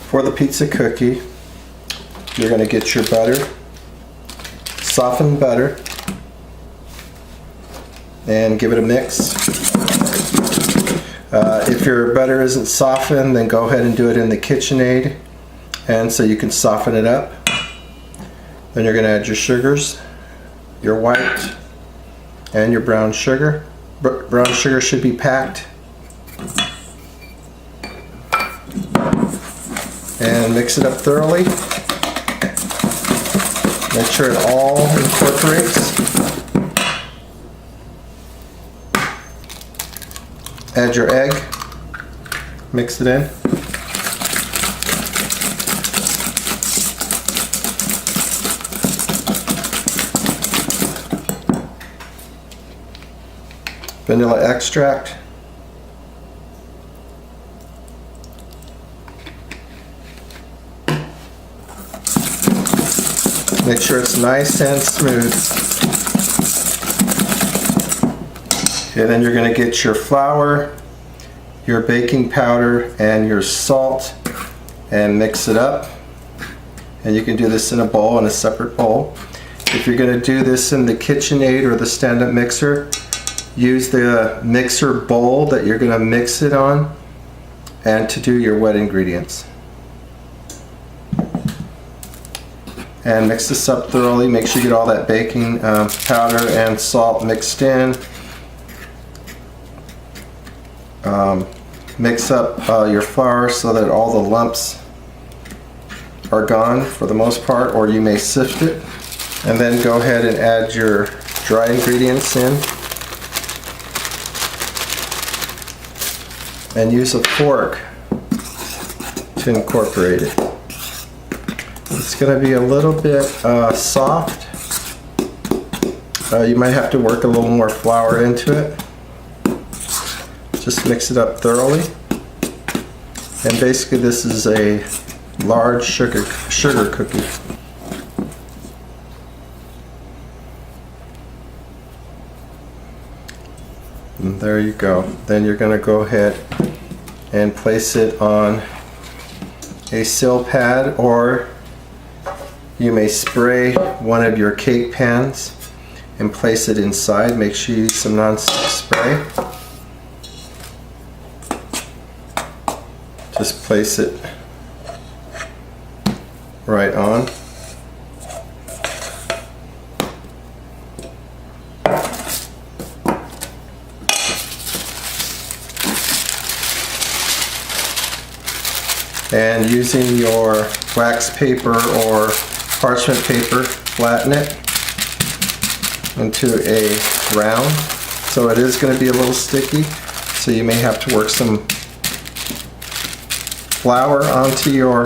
For the pizza cookie, you're going to get your butter, softened butter, and give it a mix. If your butter isn't softened, then go ahead and do it in the KitchenAid, and so you can soften it up. Then you're going to add your sugars, your white, and your brown sugar. Brown sugar should be packed. And mix it up thoroughly. Make sure it all incorporates. Add your egg, mix it in. Vanilla extract. Make sure it's nice and smooth. And then you're going to get your flour, your baking powder, and your salt, and mix it up. And you can do this in a bowl, in a separate bowl. If you're going to do this in the KitchenAid or the stand-up mixer, use the mixer bowl that you're going to mix it on, and to do your wet ingredients. And mix this up thoroughly. Make sure you get all that baking powder and salt mixed in. Mix up your flour so that all the lumps are gone for the most part, or you may sift it. And then go ahead and add your dry ingredients in. And use a fork to incorporate it. It's going to be a little bit soft. You might have to work a little more flour into it. Just mix it up thoroughly. And basically this is a large sugar cookie. And there you go. Then you're going to go ahead and place it on a sill pad, or you may spray one of your cake pans and place it inside. Make sure you use some non-stick spray. Just place it right on. And using your wax paper or parchment paper, flatten it into a round. So it is going to be a little sticky, so you may have to work some flour onto your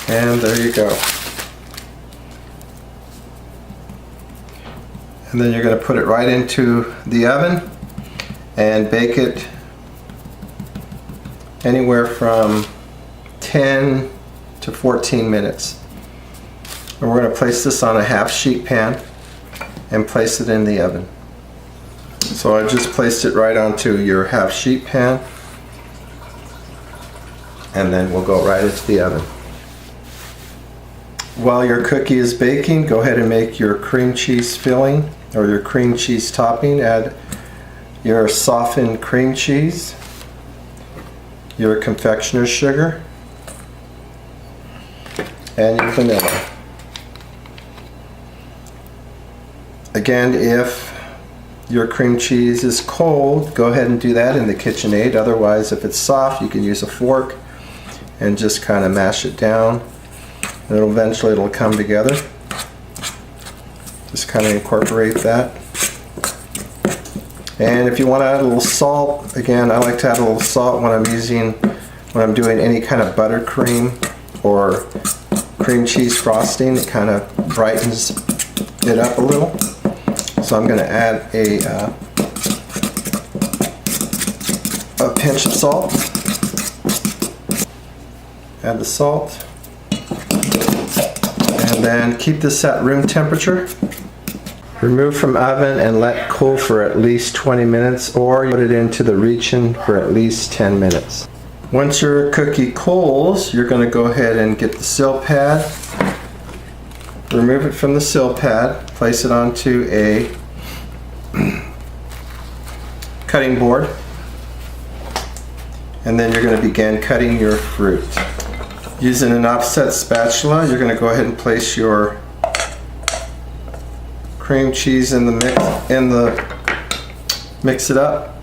and there you go. And then you're going to put it right into the oven and bake it anywhere from 10 to 14 minutes. And we're going to place this on a half sheet pan and place it in the oven. So I just placed it right onto your half sheet pan, and then we'll go right into the oven. While your cookie is baking, go ahead and make your cream cheese filling or your cream cheese topping. Add your softened cream cheese, your confectioner's sugar, and your vanilla. Again, if your cream cheese is cold, go ahead and do that in the KitchenAid. Otherwise, if it's soft, you can use a fork and just kind of mash it down. And eventually it'll come together. Just kind of incorporate that. And if you want to add a little salt, again, I like to add a little salt when I'm doing any kind of buttercream or cream cheese frosting. It kind of brightens it up a little. So I'm going to add a a pinch of salt. Add the salt. And then keep this at room temperature. Remove from oven and let cool for at least 20 minutes, or put it into the reach-in for at least 10 minutes. Once your cookie cools, you're going to go ahead and get the sill pad. Remove it from the sill pad, place it onto a cutting board, and then you're going to begin cutting your fruit. Using an offset spatula, you're going to go ahead and place your cream cheese in the mix it up.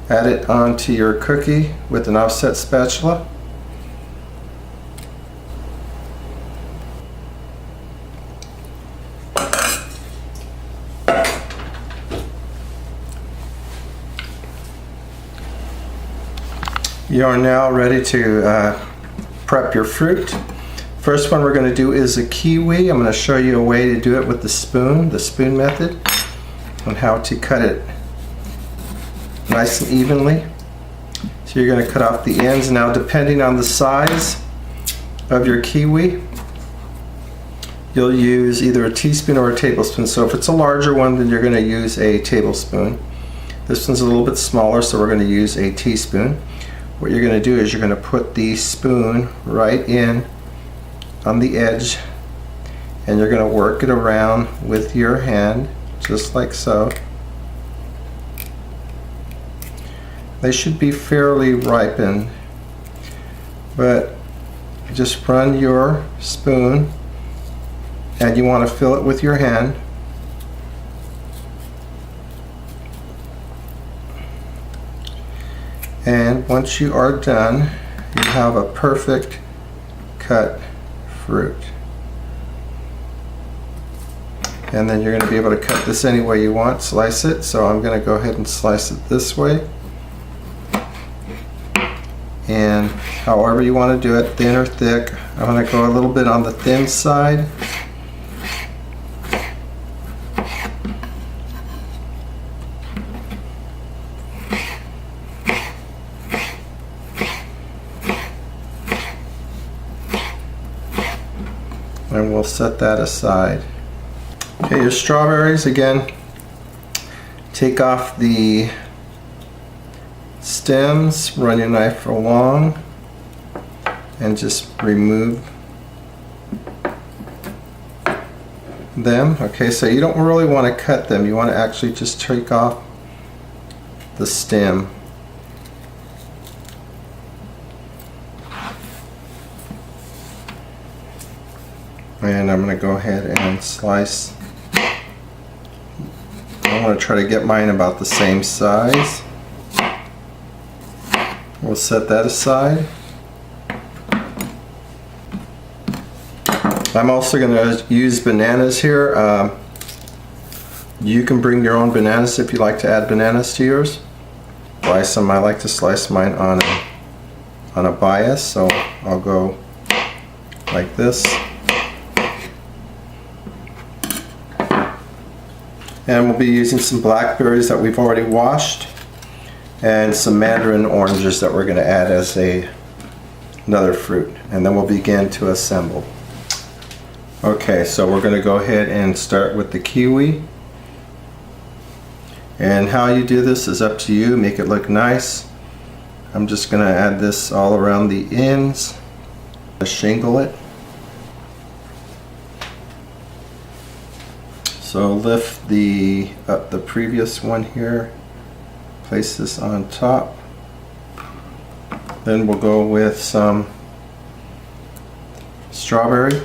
Add it onto your cookie with an offset spatula. You are now ready to prep your fruit. First one we're going to do is a kiwi. I'm going to show you a way to do it with the spoon method, on how to cut it nice and evenly. So you're going to cut off the ends. Now, depending on the size of your kiwi, you'll use either a teaspoon or a tablespoon. So if it's a larger one, then you're going to use a tablespoon. This one's a little bit smaller, so we're going to use a teaspoon. What you're going to do is you're going to put the spoon right in on the edge, and you're going to work it around with your hand, just like so. They should be fairly ripened, but just run your spoon, and you want to fill it with your hand. And once you are done, you have a perfect cut fruit. And then you're going to be able to cut this any way you want, slice it. So I'm going to go ahead and slice it this way. And however you want to do it, thin or thick. I'm going to go a little bit on the thin side. And we'll set that aside. Okay, your strawberries, again, take off the stems, run your knife along, and just remove them. Okay, so you don't really want to cut them, you want to actually just take off the stem. And I'm going to go ahead and slice. I want to try to get mine about the same size. We'll set that aside. I'm also going to use bananas here. You can bring your own bananas if you like to add bananas to yours. Slice them. I like to slice mine on a bias, so I'll go like this. And we'll be using some blackberries that we've already washed, and some mandarin oranges that we're going to add as another fruit, and then we'll begin to assemble. Okay, so we're going to go ahead and start with the kiwi, and how you do this is up to you. Make it look nice. I'm just going to add this all around the ends, shingle it. So lift up the previous one here, place this on top. Then we'll go with some strawberry.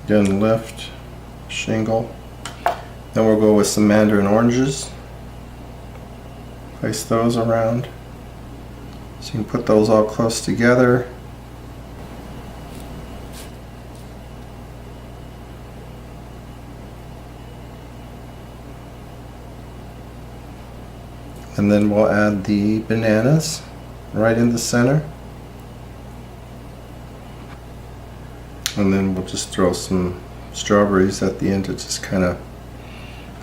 Again, lift, shingle. Then we'll go with some mandarin oranges. Place those around. So you can put those all close together. And then we'll add the bananas right in the center. And then we'll just throw some strawberries at the end to just kind of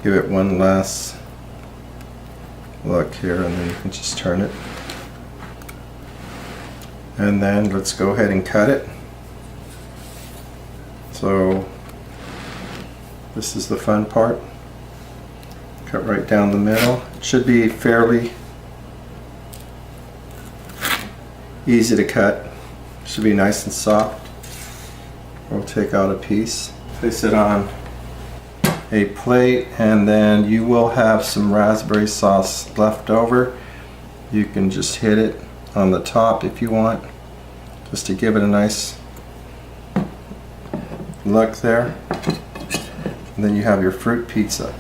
give it one last look here, and then you can just turn it. And then let's go ahead and cut it. So this is the fun part. Cut right down the middle. It should be fairly easy to cut. Should be nice and soft. We'll take out a piece, place it on a plate, and then you will have some raspberry sauce left over. You can just hit it on the top if you want, just to give it a nice look there. And then you have your fruit pizza.